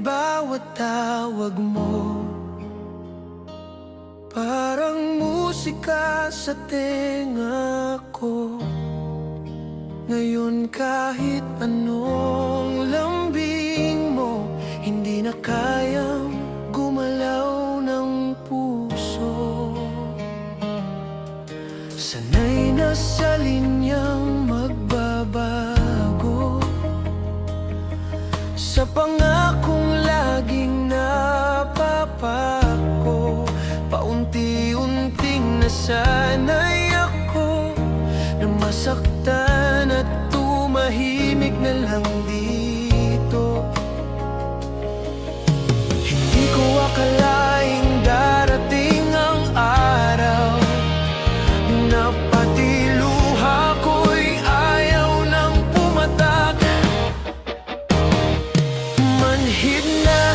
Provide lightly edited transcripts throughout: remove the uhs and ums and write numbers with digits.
bawat tawag mo parang musika sa tenga ko. Ngayon kahit anong lambing mo, hindi na kayang gumalaw ng puso. Sanay na sa linyang magbabago, sa pangakong laging napapako. Paunti-unting nasanay ako na masaktan at tumahimik na lang dito. Hindi ko akalaing darating ang araw na pati luha ko'y ayaw nang pumatak. Manhid na,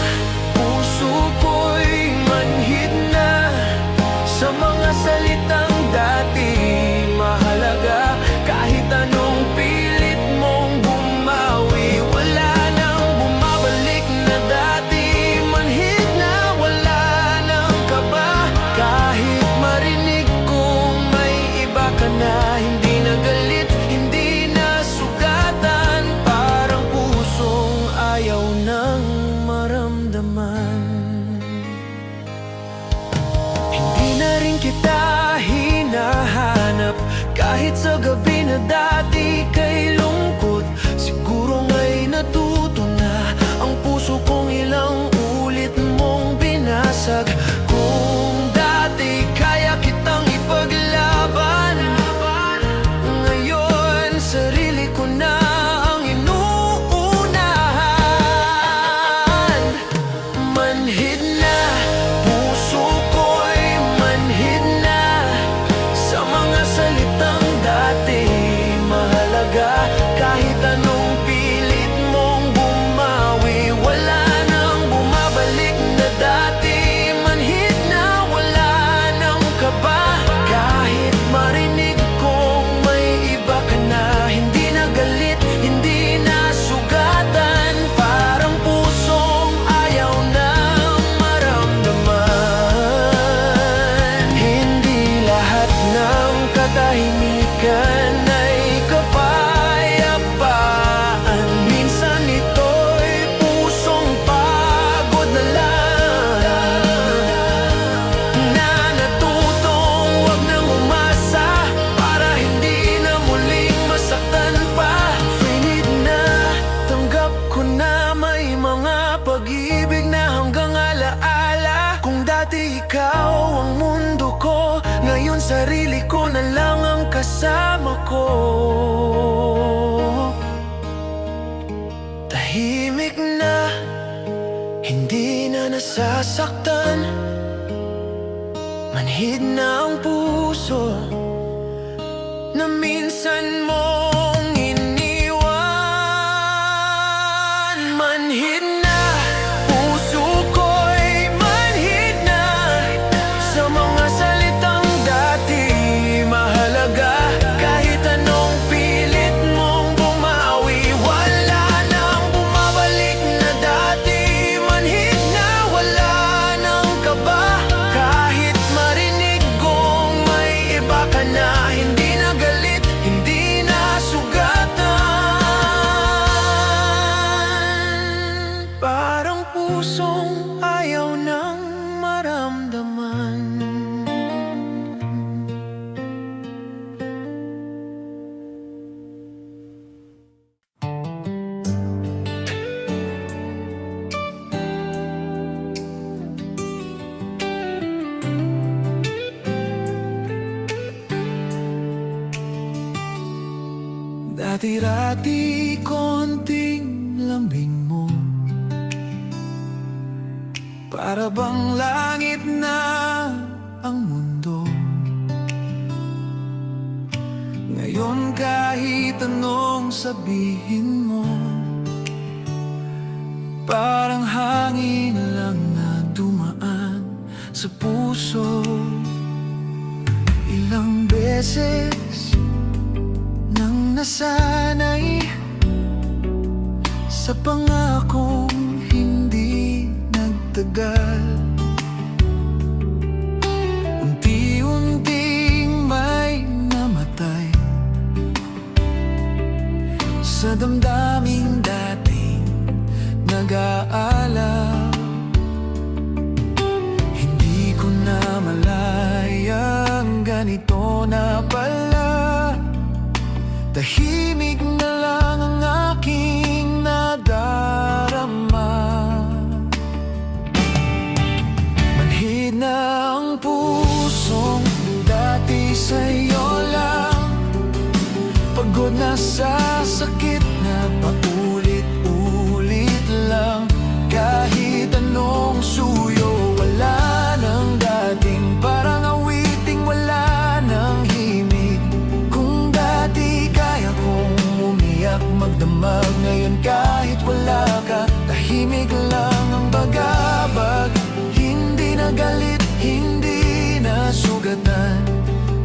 puso ko'y manhid na sa mga salitang dati mahalaga. Kahit anong pilit mong bumawi, wala nang bumabalik na dati. Manhid na, wala nang kaba. Kahit marinig kong may iba ka na, hindi na galit, hindi na sugatan. Parang pusong ayaw nang maramdaman. Hindi na rin kita hinahanap, kahit sa gabi na dati kay lungkot. Siguro nga'y natuto na ang puso kong ilang ulit mong binasag. Kung dati kaya kitang ipaglaban, ngayon sarili ko na ang inuunahan. Manhid na, puso ko'y manhid na sa mga salitang dati mahalaga. Kahit anong pilit mong bumawi, wala nang bumabalik na dati. Manhid na, wala nang kaba. Kahit marinig kong may iba ka na, hindi na galit, hindi na sugatan. Parang pusong ayaw nang maramdaman. Hindi lahat ng katahimikan ay kapayapaan. Minsan ito'y pusong pagod na lang, na natutong wag nang umasa para hindi na muling masaktan pa. Finid na, tanggap ko na may mga pag-ibig na hanggang alaala. Kung dati ikaw ang mundo ko, ngayon sarili ko na lang ang kasama ko. Tahimik na, hindi na nasasaktan. Manhid na ang puso na minsan mong iniwan. Manhid na, puso ko'y manhid na sa mga salitang dati mahalaga. Kahit anong pilit mong bumawi, wala nang bumabalik na dati. Manhid na, wala nang kaba. Kahit marinig kong may iba ka na, hindi na galit, hindi na sugatan. Parang pusong ayaw nang maramdaman. Dati-rati konting lambing mo, para bang langit na ang mundo. Ngayon kahit anong sabihin mo, parang hangin lang na dumaan sa puso. Ilang beses nang nasanay sa pangakong hindi nagtagal, unti-unting may namatay sa damdaming dating nag-aalala. Hindi ko na malayang ganito na pala. Tahimik na lang ang aking nadarama. Manhid na ang pusong dati sa'yo lang. Pagod na sa sakit na paulit-ulit lang. Kahit anong suyo, wala nang dating. Parang awiting wala nang himig. Kung dati kaya kong umiyak, magdamag, ngayon kahit wala ka, tahimik lang ang bagabag. Hindi na galit, hindi na sugatan.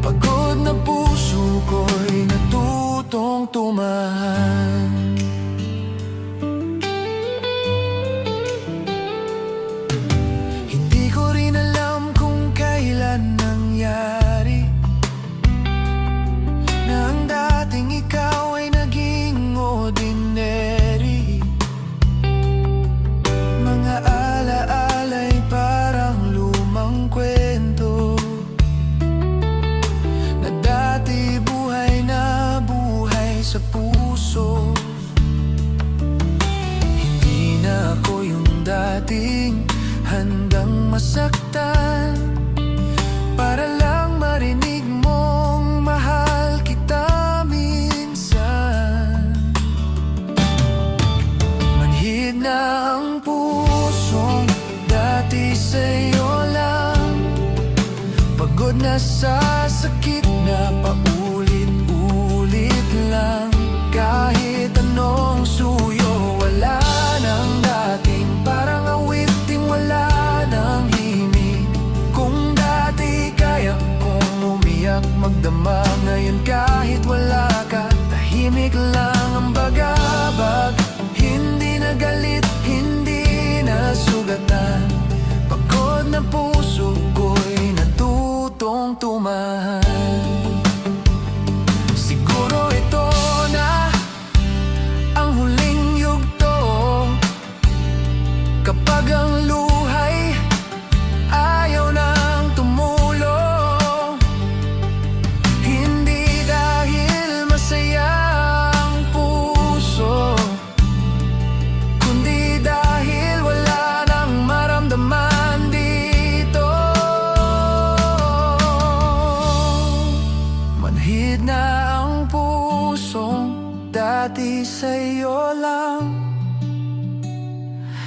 Pagod na puso ko'y natutong tumahan. Hindi ko rin alam kung kailan nangyari na ang dating ikaw ay naging ordinary. Mga alaala'y parang lumang kwento na dati buhay na buhay sa puso. Hindi na ako yung dating handang masaktan para lang marinig mong mahal kita minsan. Manhid na ang pusong dati sa'yo lang. Pagod na sa sakit na paulit-ulit lang. Kahit anong suyo, wala nang dating. Parang awiting wala nang himig. Kung dati kaya kong umiyak, magdama, ngayon kahit wala ka, tahimik lang ang bagabag. Hindi na galit, hindi na sugatan. Pagod na puso ko'y natutong tumahan. Siguro ito na ang huling yugto, kapag ang luhay ayaw nang tumulong. Hindi dahil masaya ang puso, kundi dahil wala nang maramdaman dito. Manhid na ang pusong dati sa'yo lang.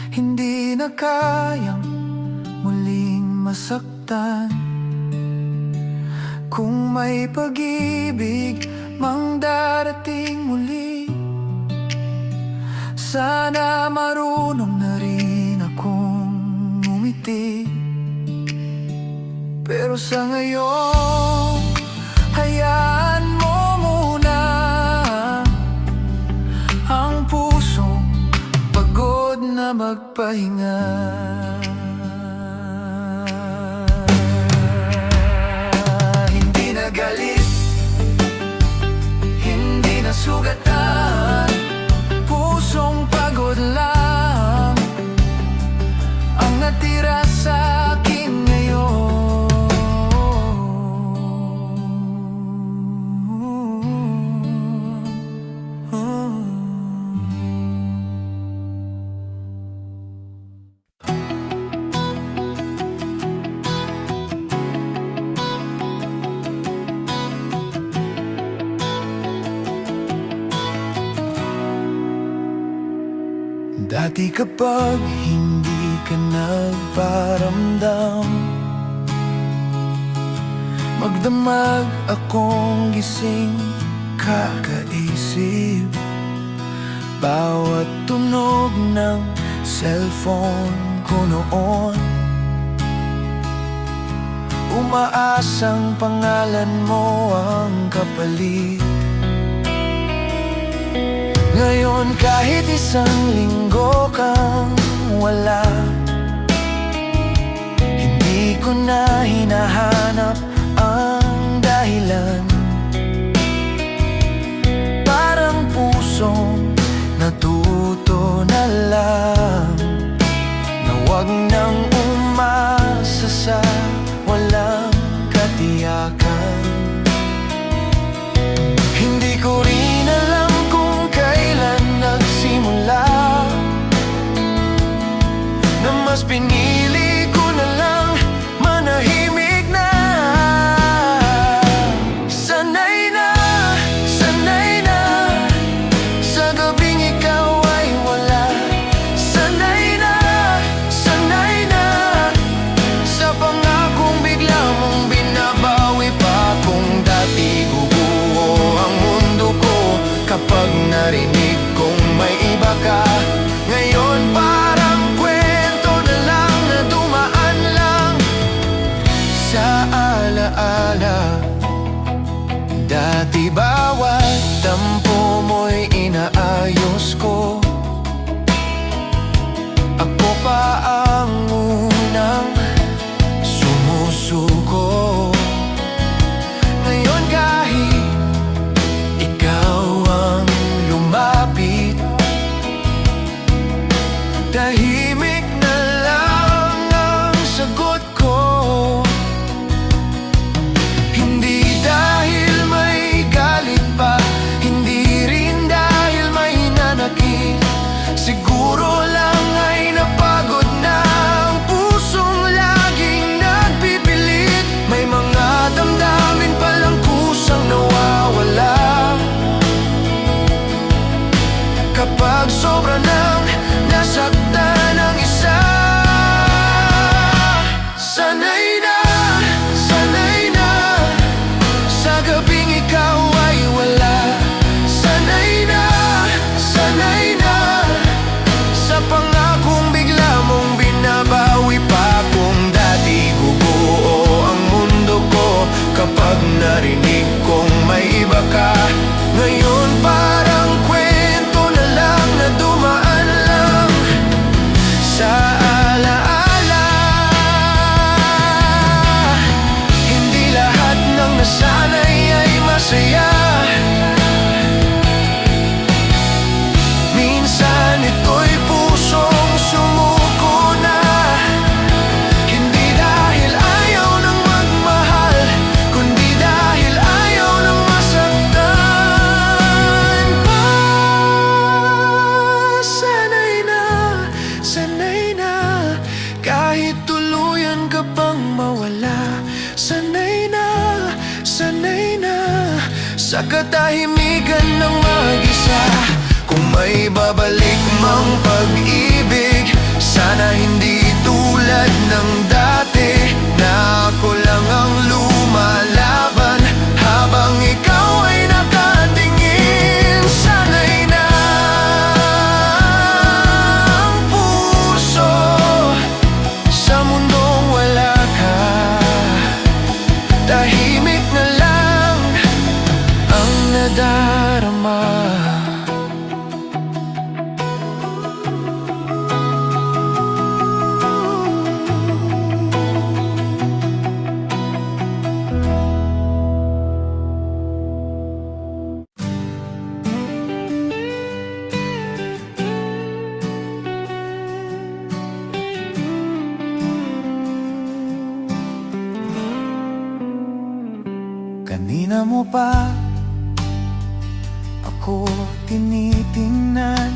Hindi na kayang muling masaktan. Kung may pag-ibig mang darating muli, sana marunong na rin akong umiti. Pero sa ngayon, hayaan mo muna ang pusong pagod na magpahinga. Hindi na galit, hindi na sugatan. Pusong pagod lang ang natira sa akin ngayon. Dati kapag hindi ka nagparamdam, magdamag akong gising kakaisip. Bawat tunog ng cellphone ko noon, umaasang pangalan mo ang kapalit. Ngayon kahit isang linggo kang wala, mas pinili ko na lang manahimik na. Sanay na sa gabing ikaw ay wala. Sanay na sa pangakong bigla mong binabawi pa. Kung dati guguho ang mundo ko kapag narinig kong may iba ka, ngayon parang kwento na lang na dumaan lang sa alaala. Dati bawat tampo mo'y inaayos ko. Ako pa ang unang sumusuko. Ngayon kahit ikaw ang lumapit, tahimik na lang ang sagot ko. Hindi dahil may galit pa, hindi rin dahil may nanakit. Siguro lang ay napagod na ang pusong laging nagpipilit. May mga damdamin palang kusang nawawala kapag sobra nang nasaktan ang isa. Sanay na sa gabing ikaw ay wala. Sanay na sa pangakong bigla mong binabawi pa. Kung dati gubuo ang mundo ko kapag narinig kong may iba ka, ngayon parang kwento na lang na dumaan lang sa alaala. Hindi lahat ng nasanay ay masaya. Minsan ito'y pusong sumuko na. Hindi dahil ayaw nang magmahal, kundi dahil ayaw nang masaktan pa. Sanay na kahit tuluyan ka pang mawala. Sanay na sa katahimikan ng mag-isa. Kung may babalik mang pag-ibig, sana hindi tulad ng dati, na ako lang ang lumalaban habang ikaw ay nakatingin. Sanay na ang puso sa mundong wala ka. Tahimik na lang ang nadarama. Kanina mo pa ako tinitingnan,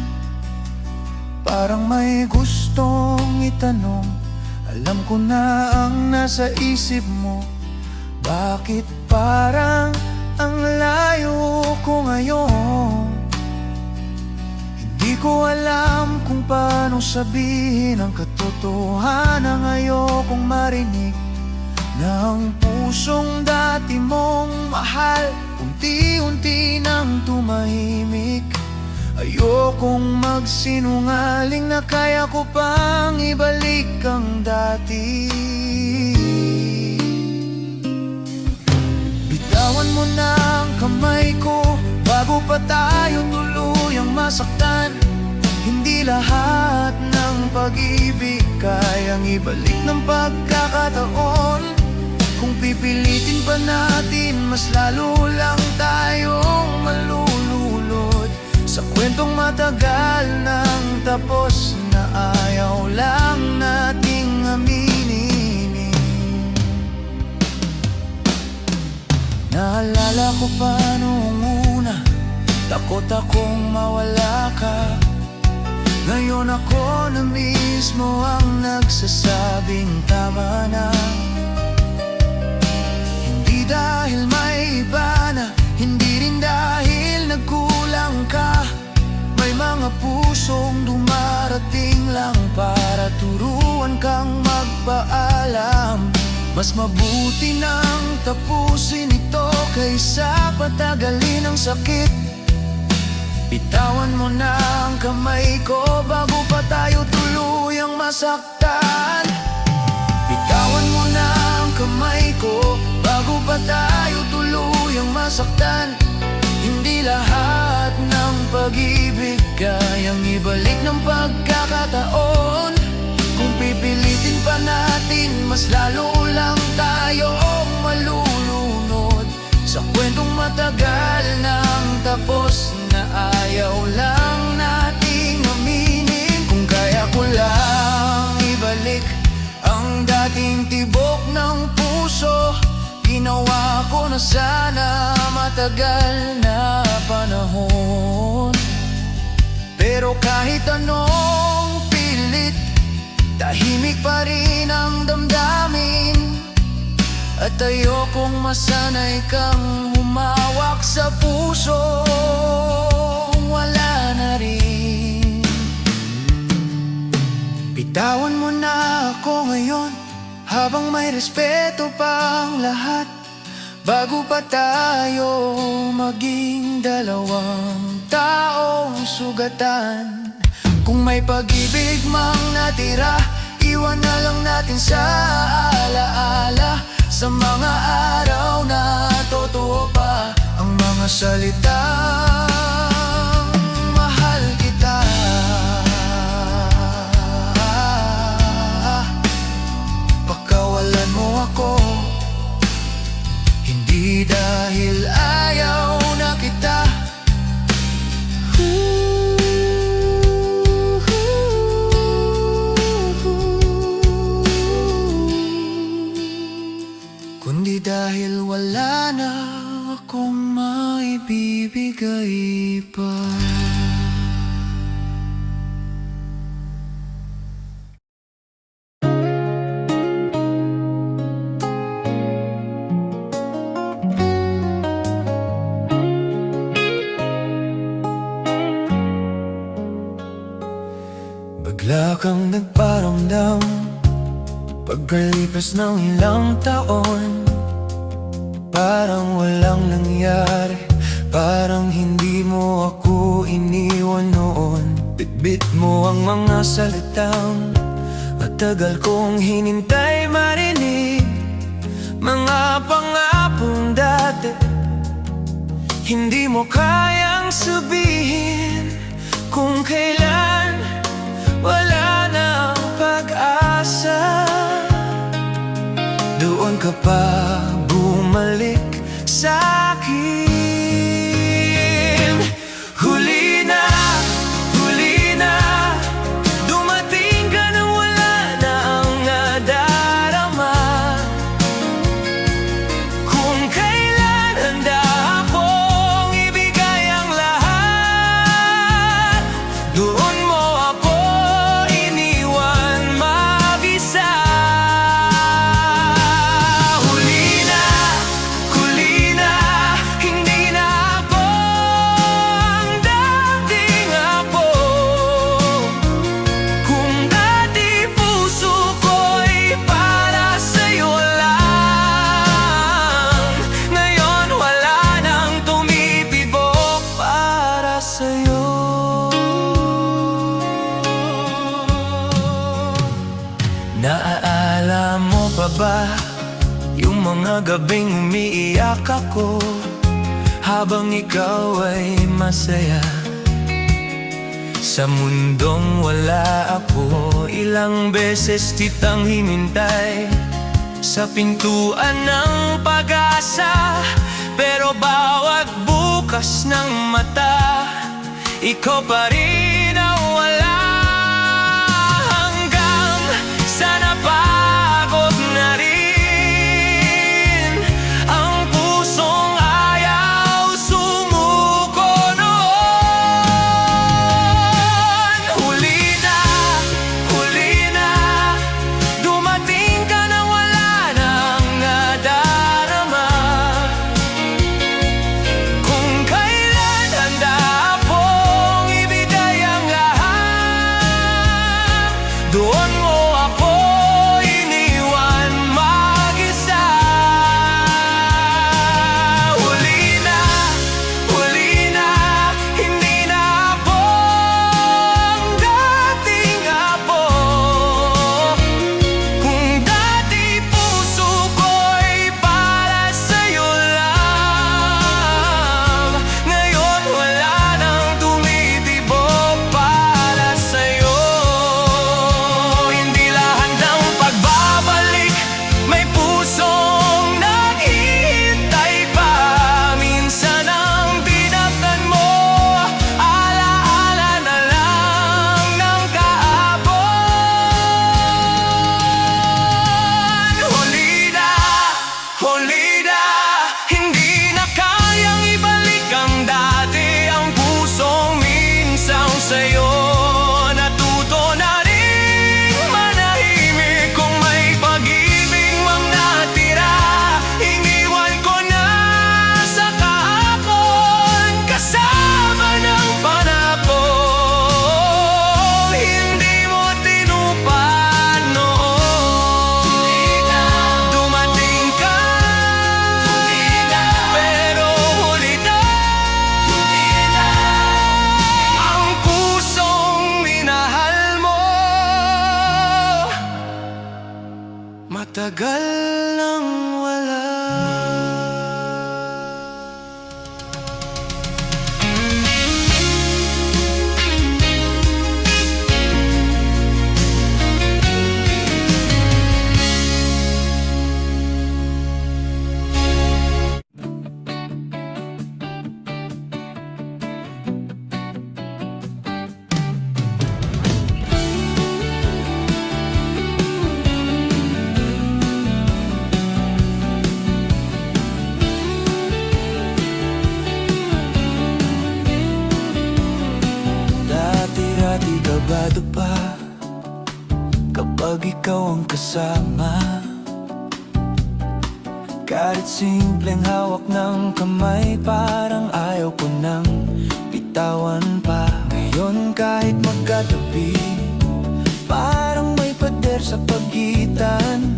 parang may gustong itanong. Alam ko na ang nasa isip mo. Bakit parang ang layo ko ngayon? Hindi ko alam kung paano sabihin ang katotohanan. Ayokong marinig na ang pusong dati mong mahal unti-unti nang tumahimik. Ayokong magsinungaling na kaya ko pang ibalik ang dati. Bitawan mo na ang kamay ko bago pa tayo tuluyang masaktan. Hindi lahat ng pag-ibig kayang ibalik ng pagkakataon. Kung pipilitin pa natin, mas lalo lang tayong malululod sa kwentong matagal nang tapos na ayaw lang nating aminin. Naalala ko pa noong una, takot akong mawala ka. Ngayon ako na mismo ang nagsasabi nagsasabing tama na. Hindi dahil may iba na, hindi rin dahil nagkulang ka. May mga pusong dumarating lang para turuan kang magpaalam. Mas mabuti nang tapusin ito kaysa patagalin ang sakit. Bitawan mo na ang kamay ko bago pa tayo tuluyang masaktan. Bitawan mo na ang kamay ko bago pa tayo tuluyang masaktan. Hindi lahat ng pag-ibig kayang ibalik ng pagkakataon. Kung pipilitin pa natin, mas lalo lang tayong malulunod sa kwentong matagal nang tapos na ayaw lang nating aminin. Kung kaya ko lang ibalik ang dating tibok ng puso, ginawa ko na sana matagal na panahon. Pero kahit anong pilit, tahimik pa rin ang damdamin. At ayokong masanay kang humawak sa puso wala na rin. Bitawan mo na ako ngayon habang may respeto pang lahat, bago pa tayo maging dalawang taong sugatan. Kung may pag-ibig mang natira, iwan na lang natin sa alaala. Sa mga araw na totoo pa ang mga salitang mahal kita. Pagkawalan mo ako, hindi dahil ayaw na kita. Kundi dahil wala na akong maibibigay pa. Bigla kang nagparamdam pagkalipas ng ilang taon. Parang walang nangyari, parang hindi mo ako iniwan noon. Bitbit mo ang mga salitang matagal kong hinintay marinig. Mga pangapong dati hindi mo kayang sabihin. Kung kailan wala nang pag-asa, doon ka pa bumalik sa'kin. Huli na, dumating ka nang wala na ang nadarama. Kung kailan handa akong ibigay ang lahat, doon mo ako iniwan mag-isa. Naalala mo pa ba yung mga gabing umiiyak ako habang ikaw ay masaya? Sa mundong wala ako, ilang beses kitang hinintay sa pintuan ng pag-asa. Pero bawat bukas ng mata, ikaw pa rin ang wala. Sana pagod na rin ang pusong ayaw sumuko noon. Huli na, ngayon mo ako iniwan mag-isa. Huli na, hindi na ako ang dating apo. Kung dati puso ko'y para sa'yo lang, ngayon wala nang tumitibok para sa'yo. Hindi lahat ng pagbabalik may pusong naghihintay pa. Minsan ang dinaktan mo, alaala na lang ng kahapon. Huli na, hindi na kayang ibalik ang dati. Ang pusong minsan sa'yo natuto na rin manahimik. Kung may pag-ibig mang natira, iniwan ko na sa kahapon. Kasama ng panahon, hindi mo tinupad noon. Dumating ka, pero huli na. Ang pusong minahal mo, matagal nang wala. Dati-dati kabado pa kapag ikaw ang kasama. Kahit simpleng hawak ng kamay, parang ayaw ko nang bitawan pa. Ngayon kahit magkatabi, parang may pader sa pagitan.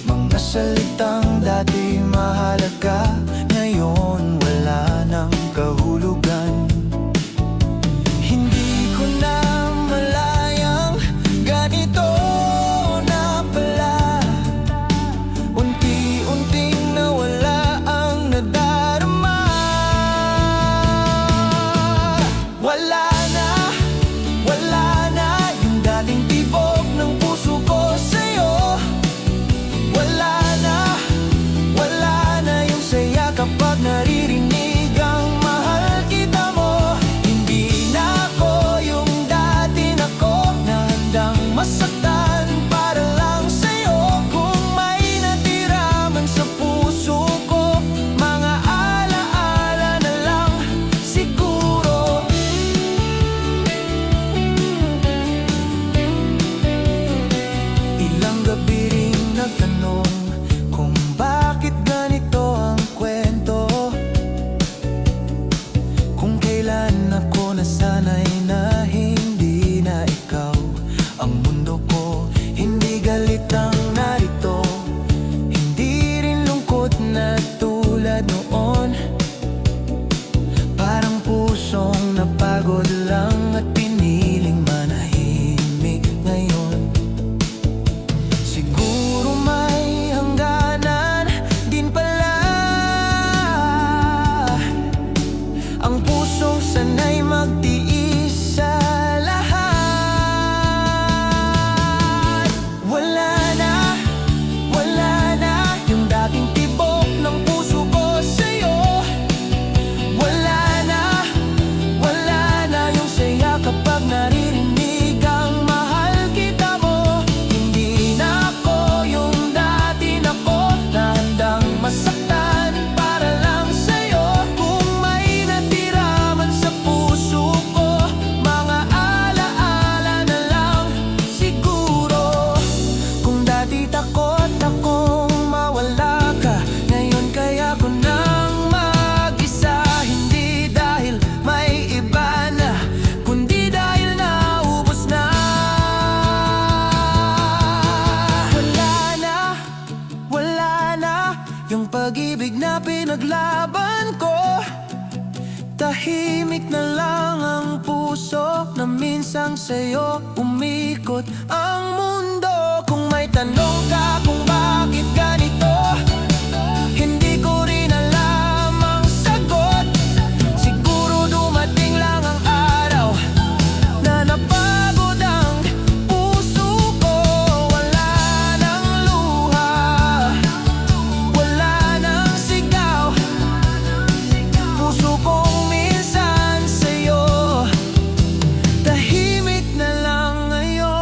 Mga salitang dati mahalaga, ngayon wala nang kahulugan. Hindi ko na malayang ganito na pala. Unti-unting nawala ang nadarama. Wala pinaglaban ko. Tahimik na lang ang puso na minsang sa'yo umikot ang mundo. Kung may tanong ka kung bakit ganito, hindi ko rin alam ang sagot. Siguro dumating lang ang araw na napagod ang puso ko. Wala nang luha, wala nang sigaw. Puso kong minsan sa'yo, tahimik na lang ngayon.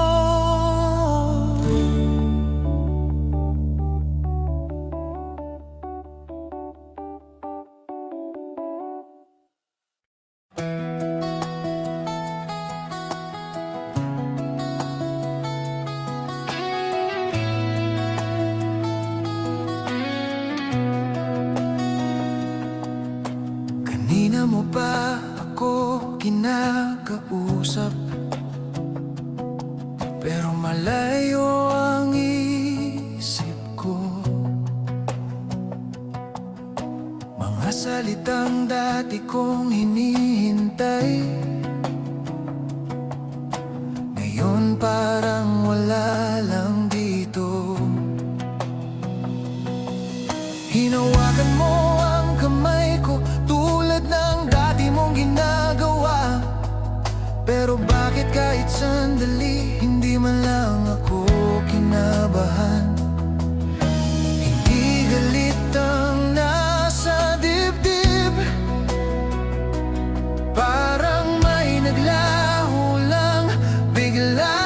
Kanina mo ba ako kinakausap? Pero malayo ang isip ko. Mga salitang dati kong hinihintay, ngayon parang wala lang dito. Hinawakan mo ang kamay ko tulad ng dati mong ginagawa. Pero bakit kahit sandali hindi man lang ako kinabahan? Hindi galit ang nasa dibdib, parang may naglaho lang bigla.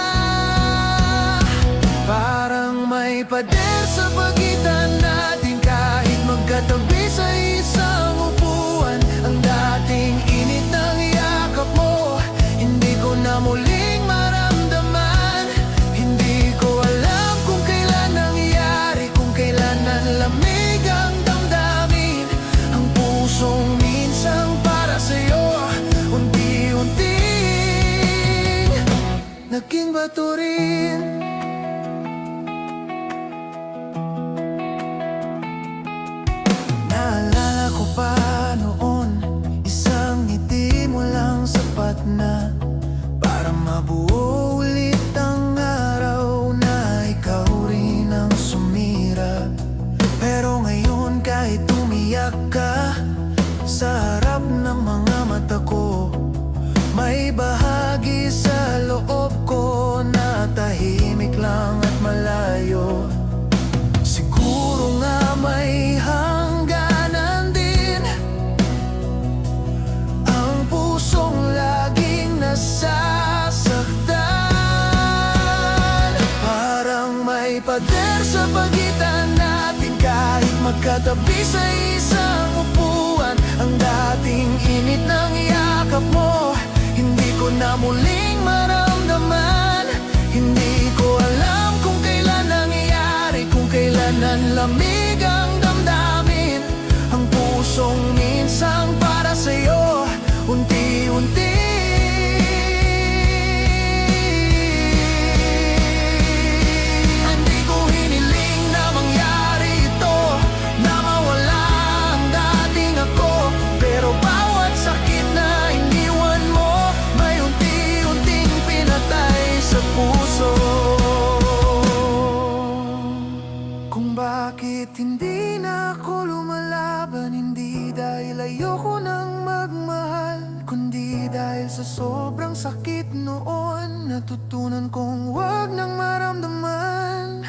Parang may pader sa pagitan natin kahit magkatabi sa isang upuan. Ang dating init ng yakap mo, hindi ko na muling maramdaman. Hindi ko alam kung kailan nangyari, kung kailan nanlamig ang damdamin. Ang pusong minsang para sa'yo, unti-unting naging bato rin. Naalala ko pa noon, isang ngiti mo lang sapat na para mabuo ulit ang araw na ikaw rin ang sumira. Pero ngayon kahit umiyak ka sa harap ng mga mata ko, may bahagi sa loob ko na tahimik lang at malayo. Siguro nga may hangganan din ang pusong laging nasasaktan. Parang may pader sa pagitan natin kahit magkatabi sa isang upuan. Ang dating init ng yakap mo, hindi ko na muling maramdaman. Hindi ko alam kung kailan nangyari, kung kailan nanlamig ang damdamin. Ang pusong minsang para sa'yo, unti-unti hindi ko hiniling na mangyari ito, na mawala ang dating ako. Pero bawat sakit na iniwan mo, may unti-unting pinatay sa puso. Kung bakit hindi na ako lumalaban, hindi dahil ayoko nang magmahal, kundi dahil sa sobrang sakit noon, natutunan kong wag nang maramdaman.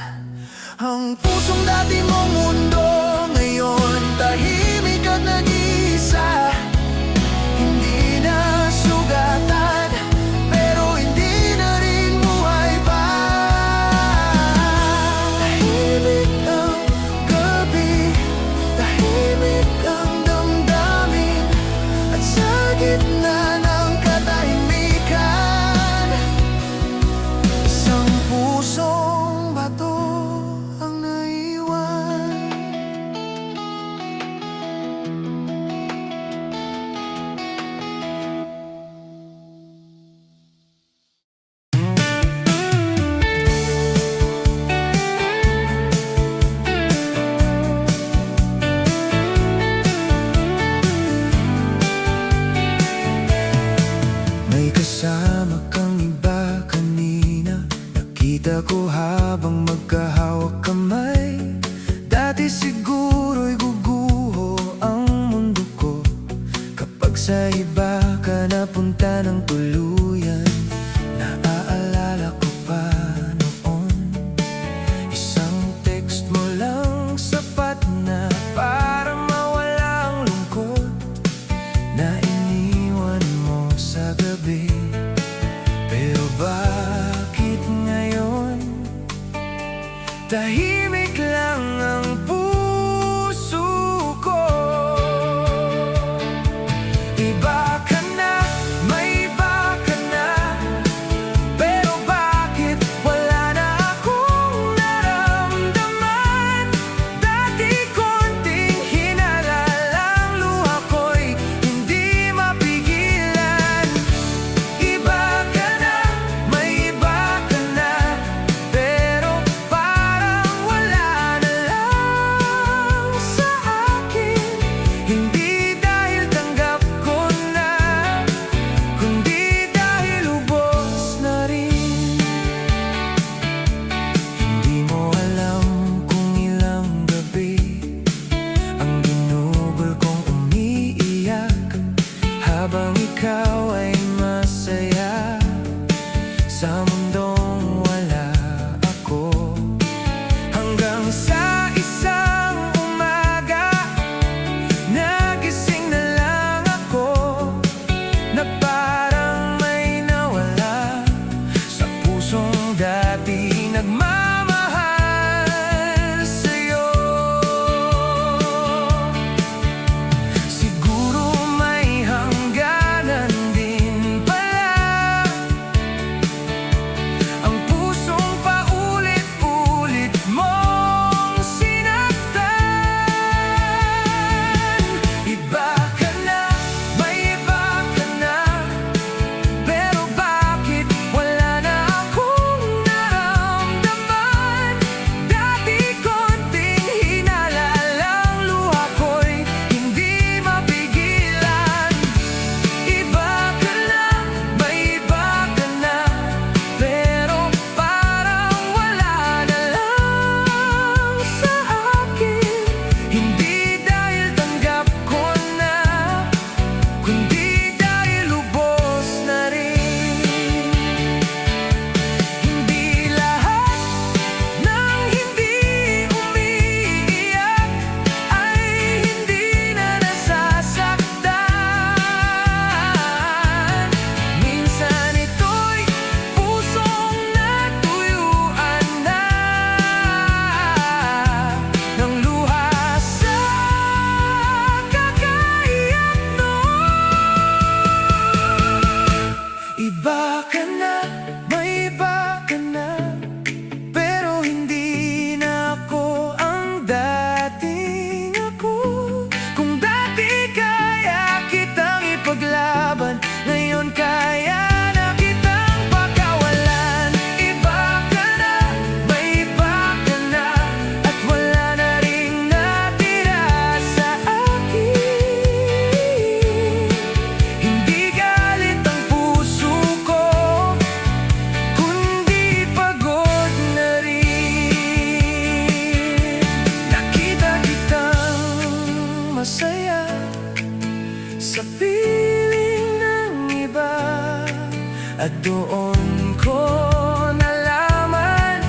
Ang pusong dati mong mundo, ngayon tahimik at nag-iisa. Hindi na sugatan, pero hindi na rin buhay pa. Tahimik ang gabi, tahimik ang damdamin, at sa gitna ng katahimikan, isang pusong bato ang naiwan. Nakita ko habang magkahawak kamay, dati siguro'y guguho ang mundo ko kapag sa iba ka napunta ng tuluyan. Naaalala ko pa noon, isang text mo lang sapat na para mawala ang lungkot na iniwan mo sa gabi. Pero bakit ngayon tahimik lang ang puso ko? Iba ka na, may iba ka na, pero bakit wala na akong naramdaman? Dati konting hinala lang, luha ko'y hindi mapigilan. Iba ka na, may iba ka na, pero parang wala na lang sa akin. Hindi dahil tanggap ko na, kundi dahil ubos na rin. Hindi mo alam kung ilang gabi ang ginugol kong umiiyak habang ikaw ay masaya sa mundong wala ako. Hanggang sa isang umaga, nagising na lang ako, na parang may nawala sa pusong dati nagmamahal sa'yo. Siguro may hangganan din pala ang pusong paulit-ulit mong sinaktan. Iba ka na, may iba ka na, pero bakit wala na akong naramdaman? Dati konting hinala lang, luha ko'y hindi mapigilan. Iba ka na, may iba ka na, pero parang wala na lang sa akin. Hindi dahil tanggap ko na, kundi dahil lubos na rin. Hindi lahat ng hindi umiiyak ay hindi na nasasaktan. Minsan ito'y pusong natuyuan na ng luha sa kakaiyak noon. Iba ka na, may iba ka na, pero hindi na ako ang dating ako. Kung dati kaya kitang ipaglaban, ngayon kaya na kitang pagkawalan. Iba ka na, may iba ka na, at wala na ring natira sa akin. Hindi galit ang puso ko, kundi pagod na rin. Nakita kitang masaya sa piling ng iba, at doon ko nalaman,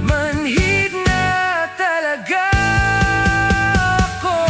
manhid na talaga ako.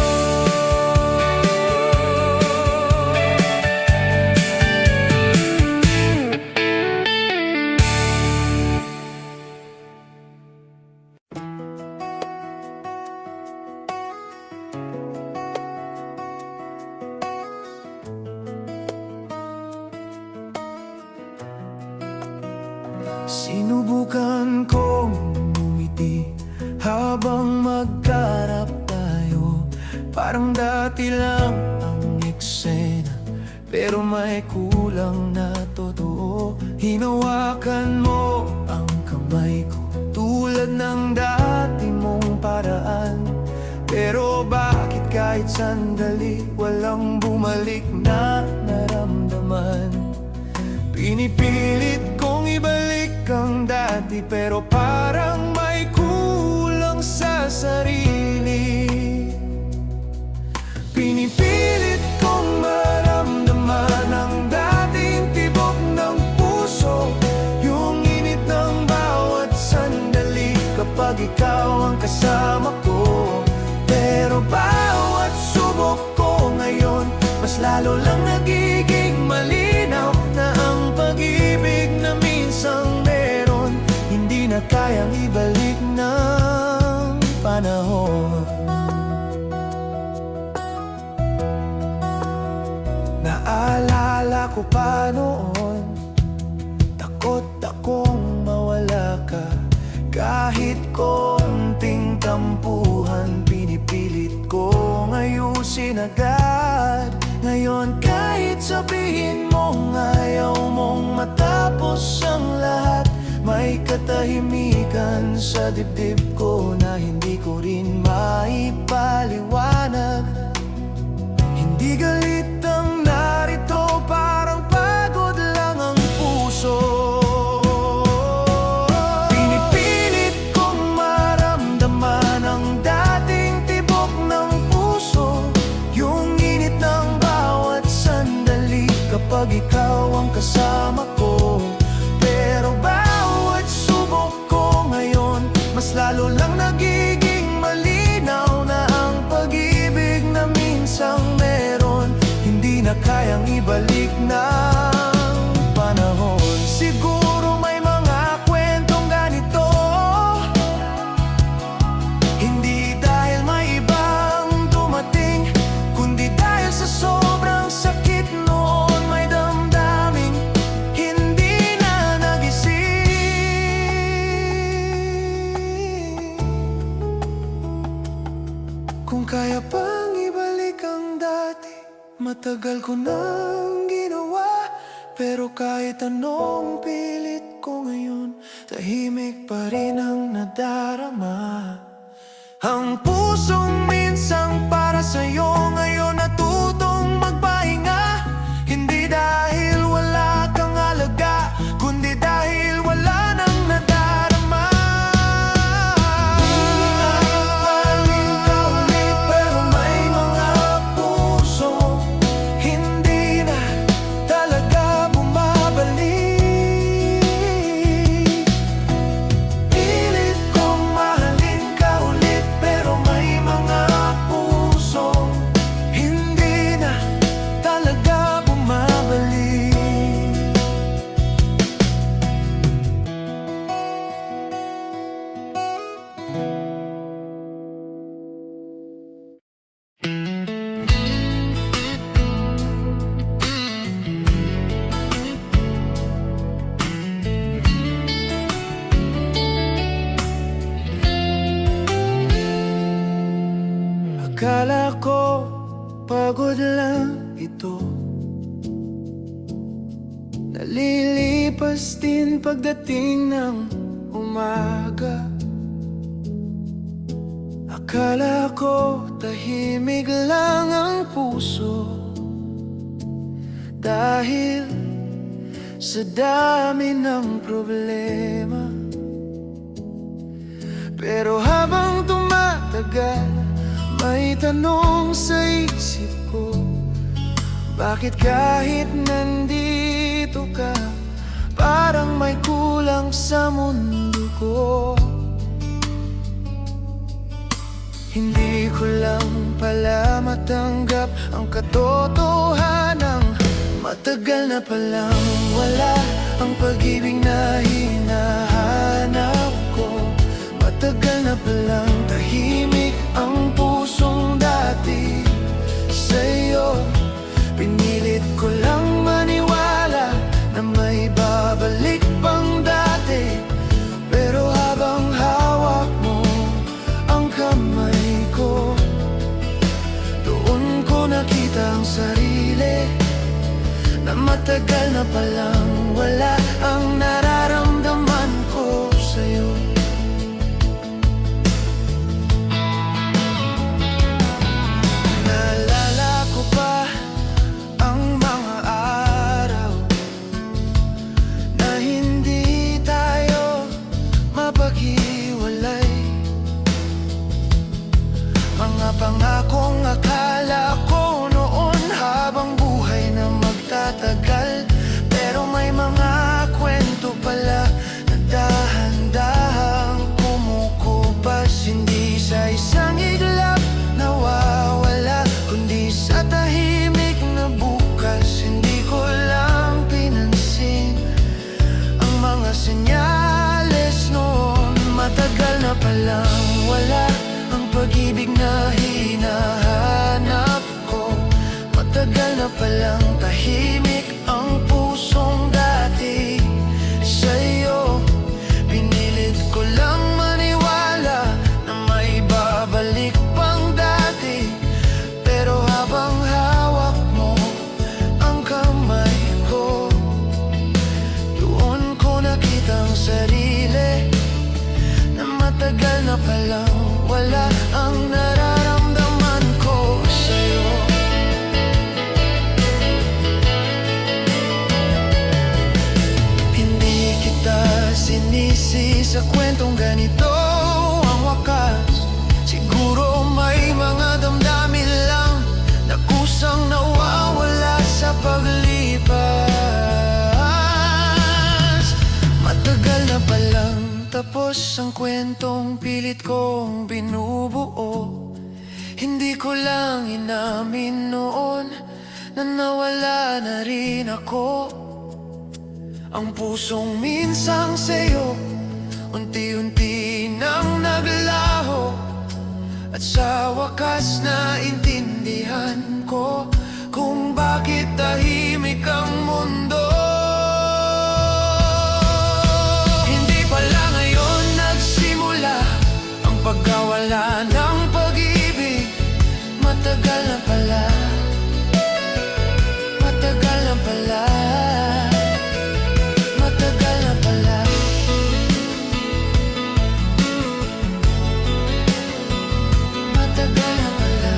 Sinubukan kong umiti habang magkarap tayo, parang dati lang ang eksena, pero may kulang na totoo. Hinawakan mo ang kamay ko tulad ng dati mong paraan, pero bakit kahit sandali walang bumalik na naramdaman? Pinipilit kong ibalik ang dati dati, pero parang may kulang sa sarili. Pinipilit kong maramdaman ang dating tibok ng puso, yung init ng bawat sandali kapag ikaw ang kasama ko. Pero bawat subok ko ngayon, mas lalo lang nagiging malinaw na ang pag-ibig na minsang meron, hindi na kayang ibalik ng panahon. Naalala ko pa noon, takot akong mawala ka. Kahit konting tampuhan, pinipilit kong ayusin agad. Ngayon kahit sabihin mong ayaw mong matapos ang lahat, may katahimikan sa dibdib ko na hindi ko rin maipaliwanag. Hindi galit ang narito, parang pagod lang ang puso. Pinipilit kong maramdaman ang dating tibok ng puso, yung init ng bawat sandali kapag ikaw ang kasama ko. Pero bawat subok ko ngayon, mas lalo lang nagiging malinaw na ang pag-ibig na minsang meron, hindi na kayang ibalik ng panahon. Siguro may mga kwentong ganito, hindi dahil may ibang dumating, kundi dahil sa sobrang sakit noon, may damdaming hindi na nagising. Kung kaya pang ibalik ang dati, matagal ko nang ginawa. Pero kahit anong pilit ko ngayon, tahimik pa rin ang nadarama. Ang pusong minsang para sa'yo ngayon natutong magpahinga, hindi dahil wala kang alaga, kundi dahil wala nang nadarama. Hinihingayin ka ulit, pero may mga puso hindi na talaga bumabalik. Pilit kong mahalin ka ulit, pero may mga puso hindi na talaga bumabalik. Akala ko pagod lang ito, nalilipas din pagdating ng umaga. Akala ko tahimik lang ang puso, dahil sa dami ng problema. Pero habang tumatagal, may tanong sa isip ko, bakit kahit nandito ka, parang may kulang sa mundo ko. Hindi ko lang pala matanggap ang katotohanan, matagal na palang wala ang pag-ibig na hinahanap ko. Matagal na palang tahimik ang pusong dati sa'yo. Pinilit ko lang maniwala na may babalik pang dati, pero habang hawak mo ang kamay ko, doon ko nakita ang sarili na matagal na palang wala ang nararamdaman ko sa'yo. Naalala ko pa ang mga araw na hindi tayo palang wala ang pag-ibig na hinahanap ko. Matagal na palang tahimik ang pusong dati sa'yo. Pinilit ko lang maniwala na may babalik pang dati, pero habang hawak mo ang kamay ko, doon ko nakitang sarili na matagal na palang wala ang nararamdaman ko sa'yo. Hindi kita sinisi sa kwentong ganito ang wakas. Siguro may mga damdamin lang na kusang nawawala sa paglipas. Matagal na palang tapos ang kwentong pilit kong binubuo. Hindi ko lang inamin noon na nawala na rin ako. Ang pusong minsang sa'yo unti-unti nang naglaho, at sa wakas na intindihan ko kung bakit tahimik ang mundo. Hindi pala ngayon nagsimula ang pagkawala ng pag-ibig. Matagal na pala, matagal na pala, matagal na pala, matagal na pala.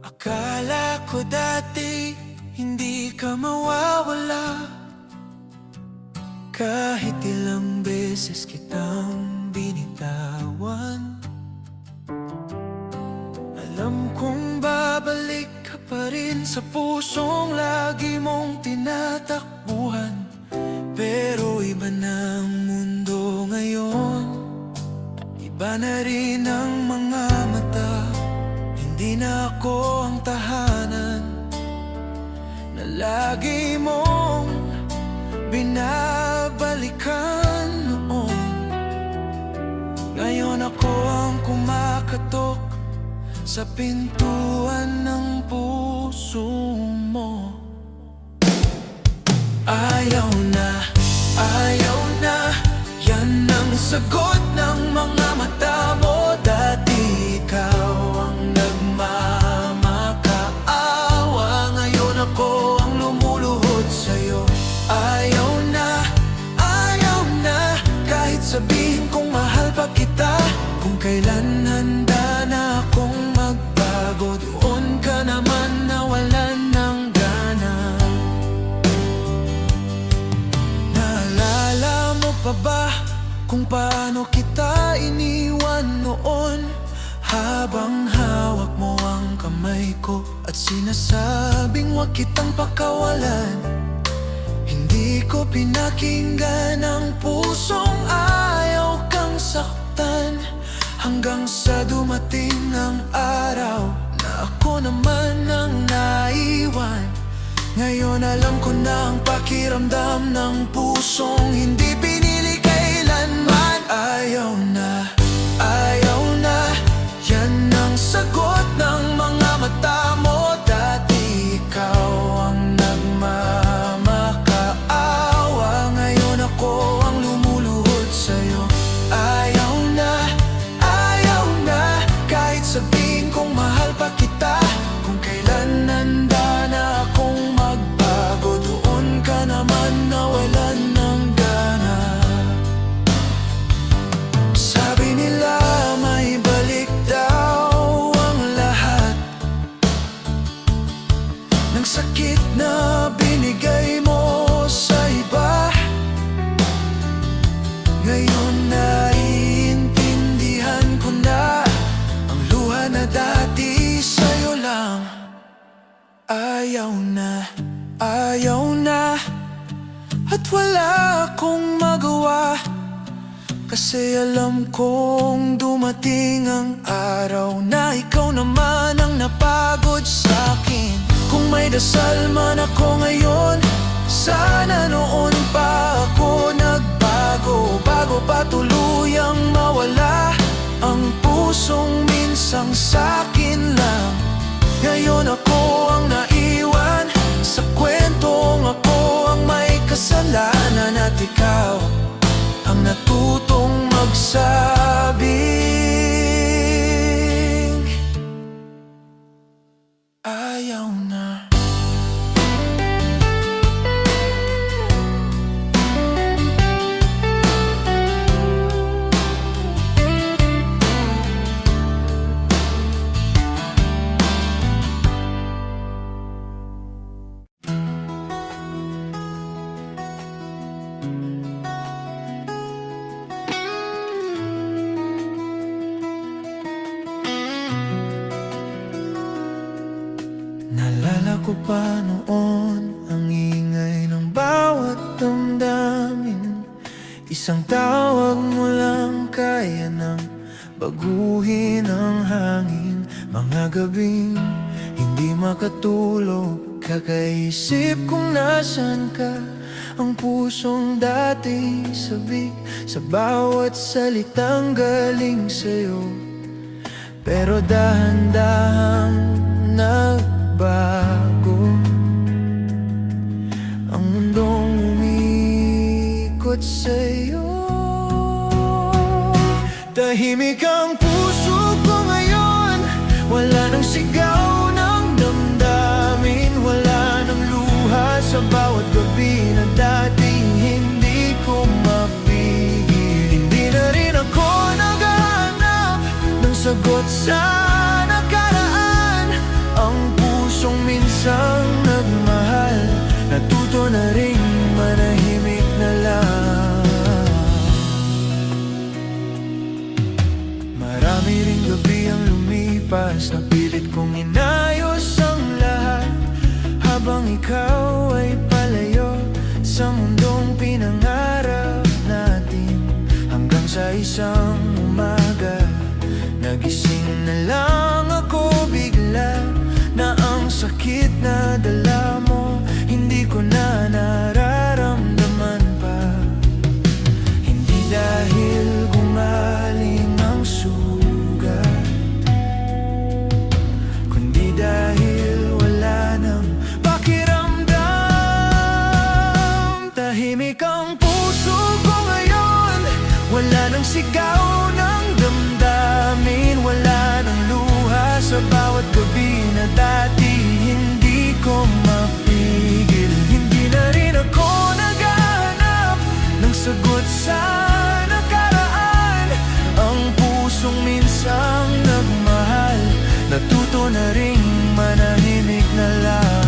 Akala ko dati hindi ka mawawala, kahit ilang beses kitang binitawan. Alam kong babalik ka pa rin sa pusong lagi mong tinatakbuhan. Pero iba na ang mundo ngayon, iba na rin ang mga mata. Hindi na ako ang tahanan na lagi mong binabalikan noon. Ngayon ako ang kumakatok sa pintuan ng puso mo. Ayaw na, yan ang sagot ng mga mata mo. Dati ikaw ang nagmamakaawa, ngayon ako ang lumuluhod sa'yo. Ayaw na, kahit sabihin kong mahal pa kita. Kung kailan handa na akong magbago, doon ka naman nawalan ng gana. Naalala mo pa ba kung paano kita iniwan noon? Habang hawak mo ang kamay ko at sinasabing huwag kitang pakawalan, hindi ko pinakinggan ang pusong ayaw kang saktan. Hanggang sa dumating ang araw na ako naman ang naiwan. Ngayon alam ko na ang pakiramdam ng pusong hindi pinili kailanman. Ayaw na, yan ang sagot ng mga mata mo. Dati ikaw ang nagmamakaawa, ngayon ako ang lumuluhod sa'yo. Ayaw na, kahit sabihin kong mahal pa kita. Kung kailan handa na akong magbago, doon ka naman nawalan ng gana. Ngayon naiintindihan ko na ang luha na dati sa'yo lang. Ayaw na, ayaw na, at wala akong magawa. Kasi alam kong dumating ang araw na ikaw naman ang napagod sa'kin. Kung may dasal man ako ngayon, sana noon pa ako nagbago, bago pa tuluyang mawala ang pusong minsang sa'kin lang. Ngayon ako ang naiwan sa kwentong ako ang may kasalanan, at ikaw ang natutong magsabing ayaw na. Naalala ko pa noon ang ingay ng bawat damdamin. Isang tawag mo lang kaya nang baguhin ang hangin. Mga gabing hindi makatulog, kakaisip kung nasan ka. Ang pusong dati sabik sa bawat salitang galing sa'yo, pero dahan-dahang nagbago. Ang mundong umikot sa'yo. Tahimik ang puso ko ngayon, wala nang sigaw ng damdamin, wala nang luha sa bawat gabi na dating hindi ko mapigil. Hindi na rin ako naghahanap ng sagot sa nakaraan. Ang pusong minsang nagmahal, natuto na ring manahimik na lang. Marami ring gabi ang lumipas, napilit kong inayos ang lahat, habang ikaw ay palayo sa mundong pinangarap natin. Hanggang sa isang umaga, nagising na lang ako bigla, na ang sakit na dala mo hindi ko na nararamdaman pa. Hindi dahil gumaling ang sugat, kundi dahil wala nang pakiramdam. Tahimik ang puso ko ngayon, wala nang sigaw ng damdamin, wala nang luha sa bawat gabi na dati hindi ko mapigil. Hindi na rin ako naghahanap ng sagot sa nakaraan. Ang pusong minsang nagmahal, natuto na ring manahimik na lang.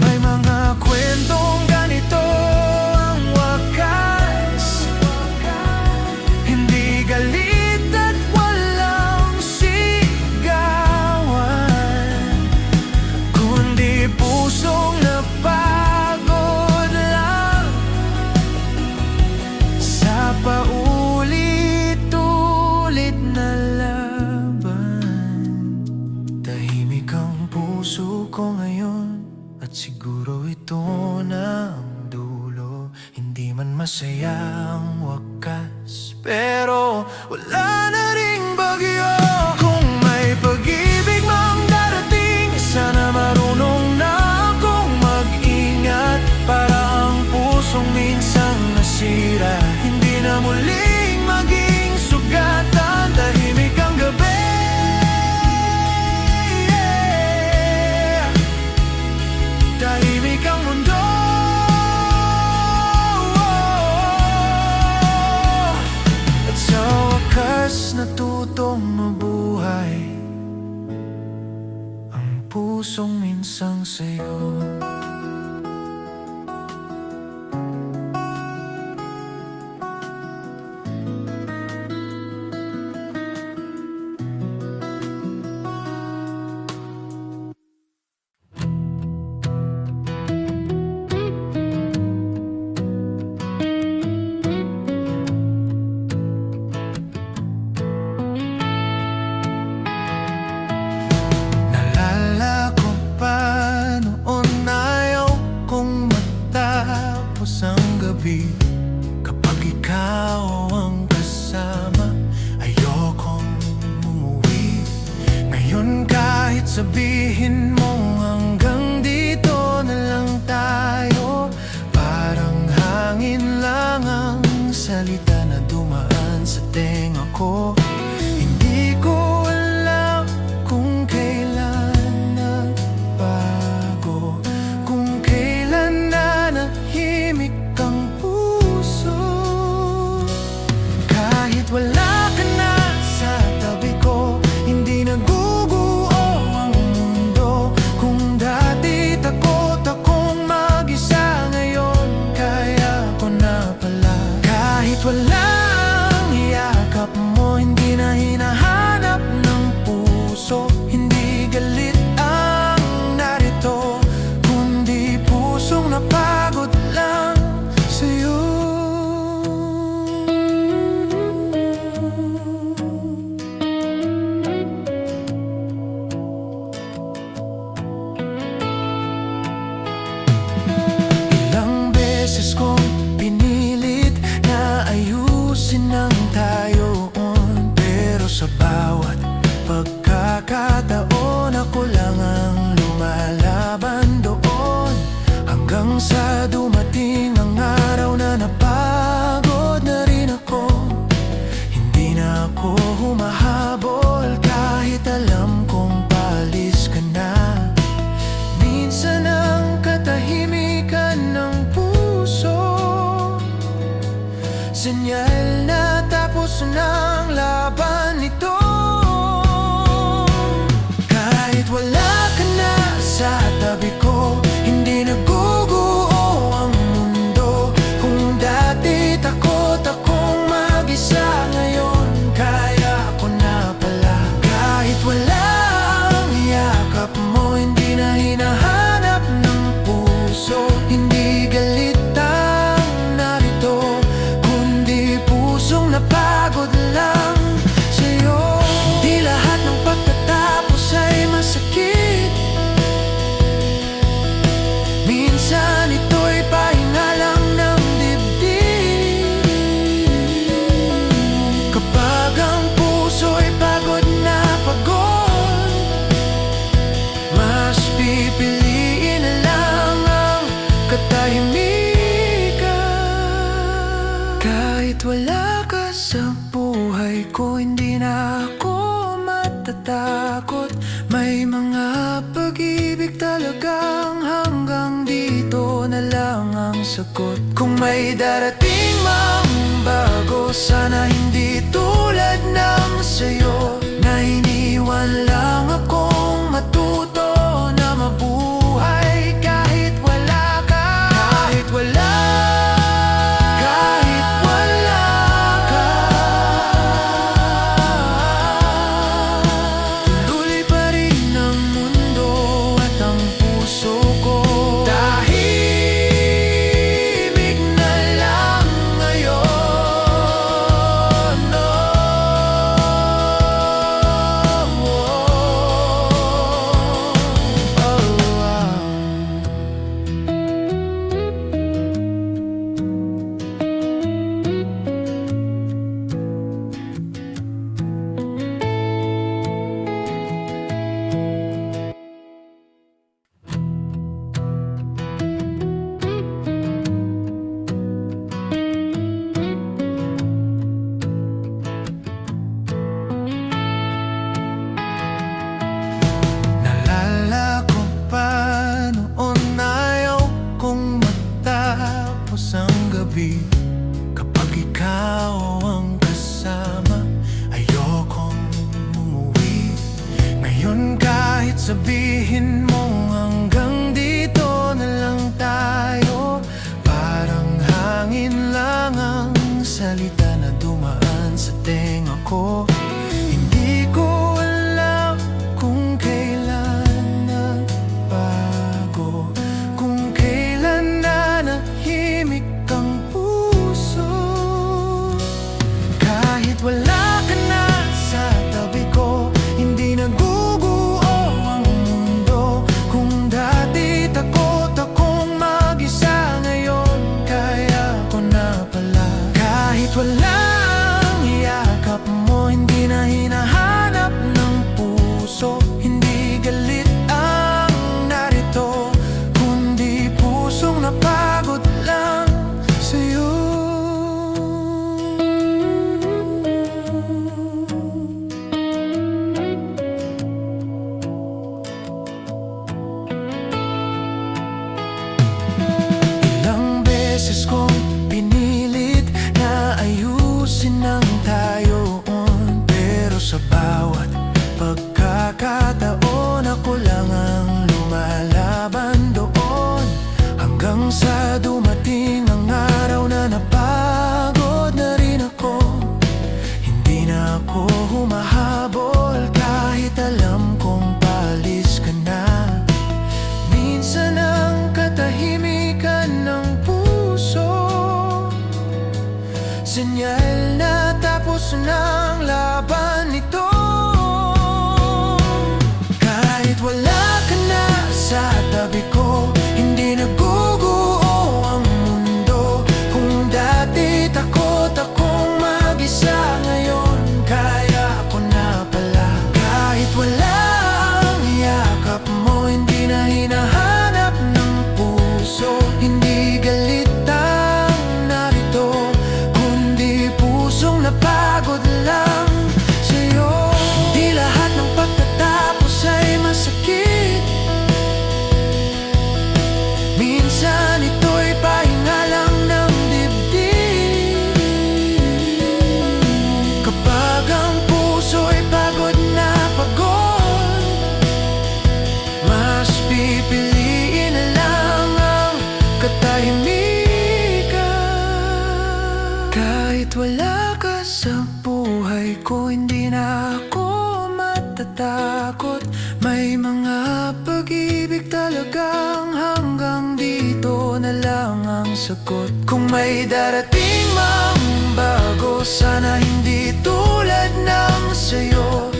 May mga kwentong ganito ang wakas, hindi galit at walang sigawan, kundi pusong napagod lang sa paulit-ulit na laban. Tahimik ang puso ko ngayon, at siguro ito na ang dulo. Hindi man masaya ang wakas, pero wala na ring bagyo. Kung may pag-ibig mang darating, sana marunong na akong mag-ingat, para ang pusong minsang nasira hindi na muling maging sugatan. Tahimik ang gabi, tahimik ang mundo, at sa wakas natutong mabuhay. Senyal na tapos na ang laban nito. Kahit wala ka na sa tabi ko, hindi naguguo ang mundo. Kung dati takot akong mag-isa, ngayon kaya ko na pala. Kahit wala ang yakap mo, hindi na hinahanap ng puso. Hindi galit ang narito, kundi pusong napagod lang sa'yo. Hindi lahat ng pagtatapos ay masakit. Minsan ito'y pahinga lang ng dibdib. Kapag ang puso'y pagod na pagod, mas pipiliin na lang ang katahimikan. Kahit wala ka sa buhay ko, hindi na ako matatakot. May mga pag-ibig talagang hanggang dito na lang ang sagot. Kung may darating mang bago, sana hindi tulad ng sa'yo, na iniwan lang akong matuto na mabuhay kahit wala ka. Kahit wala, kahit wala ka, tuloy pa rin ang mundo at ang puso ko. Tahimik na lang ngayon, naalala ko pa noon, ayaw kong matapos ang gabi kapag ikaw ang kasama. Ayokong umuwi ngayon, kahit sabihin mo hanggang dito na lang tayo. Parang hangin lang ang salita na dumaan sa tenga ko. Hindi ko alam kung kailan nagbago, kung kailan nanahimik ang puso. Kahit wala ka na sa tabi ko, hindi naguguo ang mundo. Kung dati takot akong mag-isa, ngayon kaya ko na pala. Kahit wala ang yakap mo, hindi na hinahanap ng puso. Hindi galit ang narito, kundi pusong napagod lang sa'yo. Ilang beses kong pinilit na ayusin ang tayoon, pero sa bawat pagkakataon ako lang ang lumalaban doon. Hanggang sa dumating ang araw na napagod na rin ako. Hindi na ako humahabol kahit alam kong paalis ka na. Minsan ang katahimikan ng puso, senyal na tapos na ang laban nito. Kahit wala ka na sa tabi ko, hindi naguguo ang mundo. Kung dati takot akong mag-isa, ngayon kaya ko na pala. Kahit wala ang yakap mo, hindi na hinahanap ng puso. Hindi galit ang narito, kundi pusong napagod lang natatakot. May mga pag-ibig talagang hanggang dito na lang ang sagot. Kung may darating mang bago, sana hindi tulad ng sa'yo.